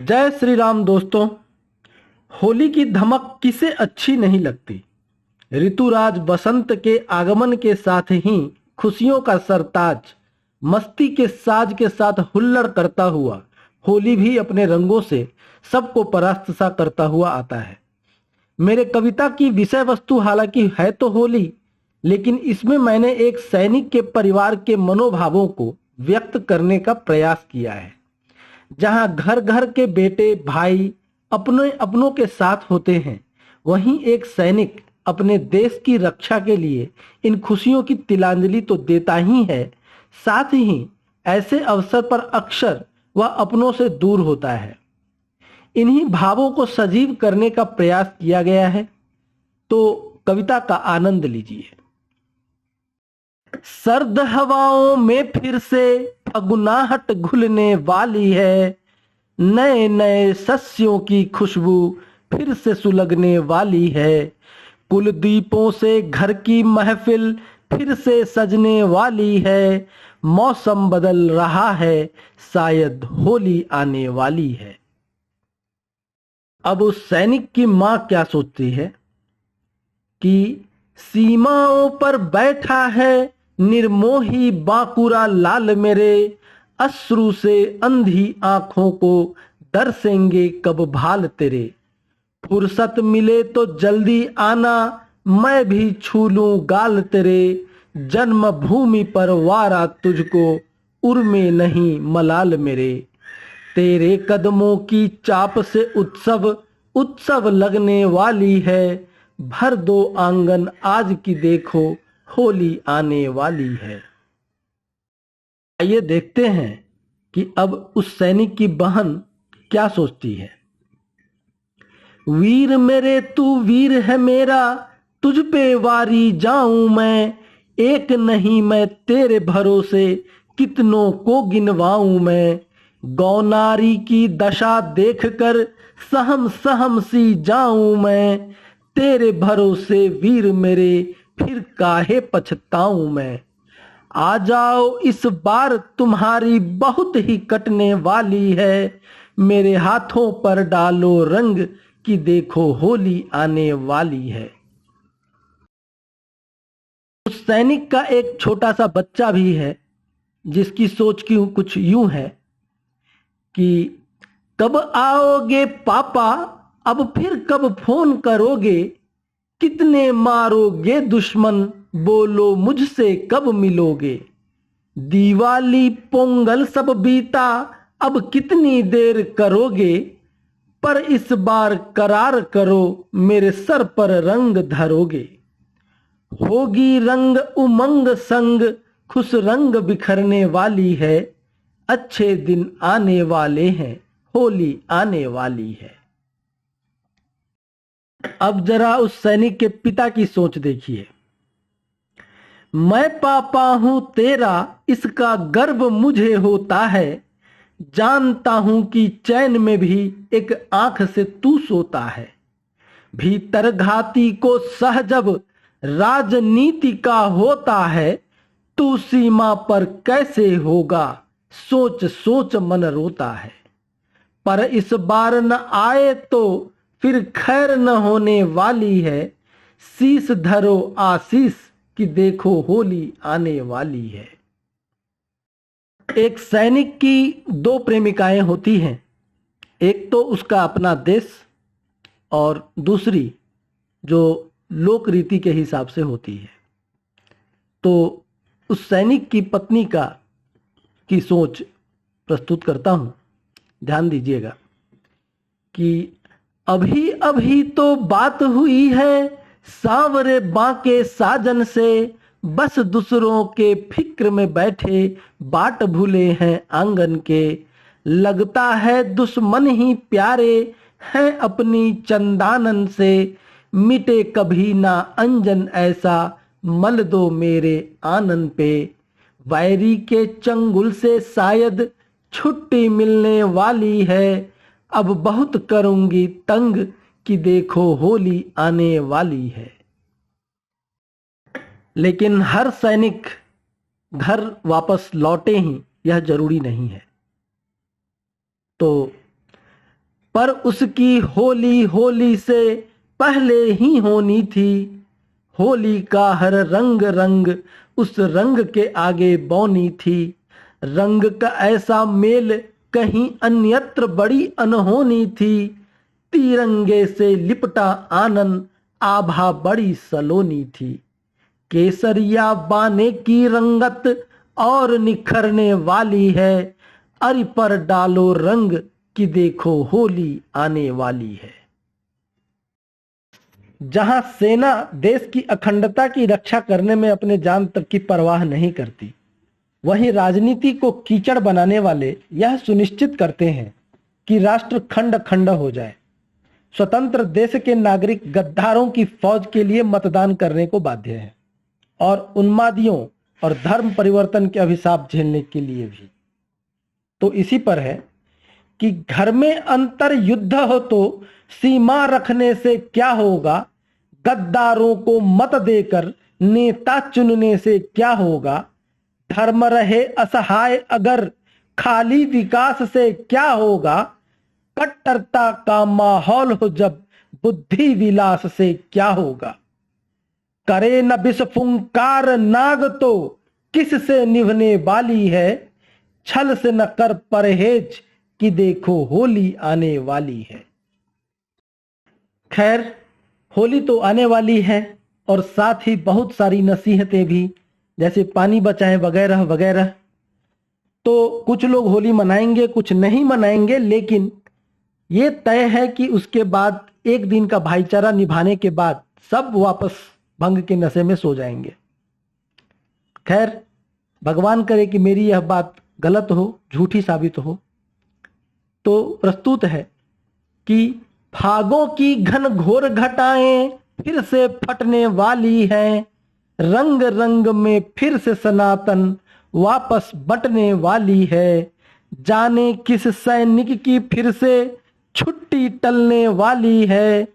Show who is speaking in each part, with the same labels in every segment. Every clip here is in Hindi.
Speaker 1: जय श्री राम दोस्तों। होली की धमक किसे अच्छी नहीं लगती। ऋतुराज बसंत के आगमन के साथ ही खुशियों का सरताज मस्ती के साज के साथ हुल्लड़ करता हुआ होली भी अपने रंगों से सबको परास्त सा करता हुआ आता है। मेरे कविता की विषय वस्तु हालांकि है तो होली, लेकिन इसमें मैंने एक सैनिक के परिवार के मनोभावों को व्यक्त करने का प्रयास किया है। जहां घर घर के बेटे भाई अपने अपनों के साथ होते हैं, वहीं एक सैनिक अपने देश की रक्षा के लिए इन खुशियों की तिलांजलि तो देता ही है, साथ ही ऐसे अवसर पर अक्सर वह अपनों से दूर होता है। इन्हीं भावों को सजीव करने का प्रयास किया गया है, तो कविता का आनंद लीजिए। सर्द हवाओं में फिर से फगुनाहट घुलने वाली है, नए नए सस्यों की खुशबू फिर से सुलगने वाली है, कुलदीपों से घर की महफिल फिर से सजने वाली है, मौसम बदल रहा है, शायद होली आने वाली है। अब उस सैनिक की मां क्या सोचती है कि सीमाओं पर बैठा है निर्मोही बांकुरा लाल मेरे, अश्रु से अंधी आंखों को दरसेंगे कब भाल तेरे, फुर्सत मिले तो जल्दी आना मैं भी छू लूं गाल तेरे, जन्मभूमि पर वारा तुझको उर्मे नहीं मलाल मेरे, तेरे कदमों की चाप से उत्सव उत्सव लगने वाली है, भर दो आंगन आज की देखो होली आने वाली है। आइए देखते हैं कि अब उस सैनिक की बहन क्या सोचती है। वीर मेरे तू वीर है मेरा, तुझ पे वारी जाऊं मैं, एक नहीं मैं तेरे भरोसे कितनों को गिनवाऊं मैं, गौनारी की दशा देखकर सहम सहम सी जाऊं मैं, तेरे भरोसे वीर मेरे फिर काहे पछताऊं मैं, आ जाओ इस बार तुम्हारी बहुत ही कटने वाली है, मेरे हाथों पर डालो रंग कि देखो होली आने वाली है। उस सैनिक का एक छोटा सा बच्चा भी है, जिसकी सोच की कुछ यूं है कि कब आओगे पापा, अब फिर कब फोन करोगे, कितने मारोगे दुश्मन, बोलो मुझसे कब मिलोगे, दिवाली पोंगल सब बीता, अब कितनी देर करोगे, पर इस बार करार करो मेरे सर पर रंग धरोगे, होगी रंग उमंग संग खुश रंग बिखरने वाली है, अच्छे दिन आने वाले हैं होली आने वाली है। अब जरा उस सैनिक के पिता की सोच देखिए। मैं पापा हूं तेरा इसका गर्व मुझे होता है, जानता हूं कि चैन में भी एक आंख से तू सोता है, भीतर घाती को सह जब राजनीति का होता है, तू सीमा पर कैसे होगा सोच सोच मन रोता है, पर इस बार न आए तो फिर खैर न होने वाली है, शीश धरो आशीष कि देखो होली आने वाली है। एक सैनिक की दो प्रेमिकाएं होती हैं, एक तो उसका अपना देश और दूसरी जो लोक रीति के हिसाब से होती है। तो उस सैनिक की पत्नी की सोच प्रस्तुत करता हूं, ध्यान दीजिएगा कि अभी अभी तो बात हुई है सांवरे बांके साजन से, बस दूसरों के फिक्र में बैठे बाट भूले हैं आंगन के, लगता है दुश्मन ही प्यारे हैं अपनी चंदानन से, मिटे कभी ना अंजन ऐसा मल दो मेरे आनन पे, वैरी के चंगुल से शायद छुट्टी मिलने वाली है, अब बहुत करूंगी तंग कि देखो होली आने वाली है। लेकिन हर सैनिक घर वापस लौटे ही यह जरूरी नहीं है। तो पर उसकी होली होली से पहले ही होनी थी। होली का हर रंग रंग उस रंग के आगे बौनी थी। रंग का ऐसा मेल कहीं अन्यत्र बड़ी अनहोनी थी। तिरंगे से लिपटा आनंद आभा बड़ी सलोनी थी। केसरिया बाने की रंगत और निखरने वाली है। अरि पर डालो रंग कि देखो होली आने वाली है। जहां सेना देश की अखंडता की रक्षा करने में अपने जान तक की परवाह नहीं करती, वहीं राजनीति को कीचड़ बनाने वाले यह सुनिश्चित करते हैं कि राष्ट्र खंड खंड हो जाए। स्वतंत्र देश के नागरिक गद्दारों की फौज के लिए मतदान करने को बाध्य हैं और उन्मादियों और धर्म परिवर्तन के अभिशाप झेलने के लिए भी। तो इसी पर है कि घर में अंतर युद्ध हो तो सीमा रखने से क्या होगा। गद्दारों को मत देकर नेता चुनने से क्या होगा। धर्म रहे असहाय अगर खाली विकास से क्या होगा। कट्टरता का माहौल हो जब बुद्धि विलास से क्या होगा। करे न विस्फुंकार नाग तो किससे निभने वाली है। छल से न कर परहेज कि देखो होली आने वाली है। खैर, होली तो आने वाली है और साथ ही बहुत सारी नसीहतें भी, जैसे पानी बचाएं वगैरह वगैरह। तो कुछ लोग होली मनाएंगे, कुछ नहीं मनाएंगे, लेकिन ये तय है कि उसके बाद एक दिन का भाईचारा निभाने के बाद सब वापस भंग के नशे में सो जाएंगे। खैर, भगवान करे कि मेरी यह बात गलत हो, झूठी साबित हो। तो प्रस्तुत है कि फागों की घन घोर घटाएं फिर से फटने वाली हैं। रंग रंग में फिर से सनातन वापस बटने वाली है। जाने किस सैनिक की फिर से छुट्टी टलने वाली है।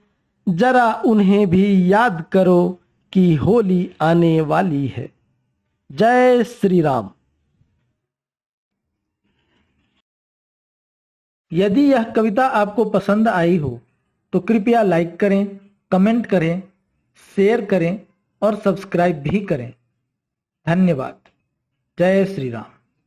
Speaker 1: जरा उन्हें भी याद करो कि होली आने वाली है। जय श्री राम। यदि यह कविता आपको पसंद आई हो तो कृपया लाइक करें, कमेंट करें, शेयर करें और सब्सक्राइब भी करें। धन्यवाद। जय श्री राम।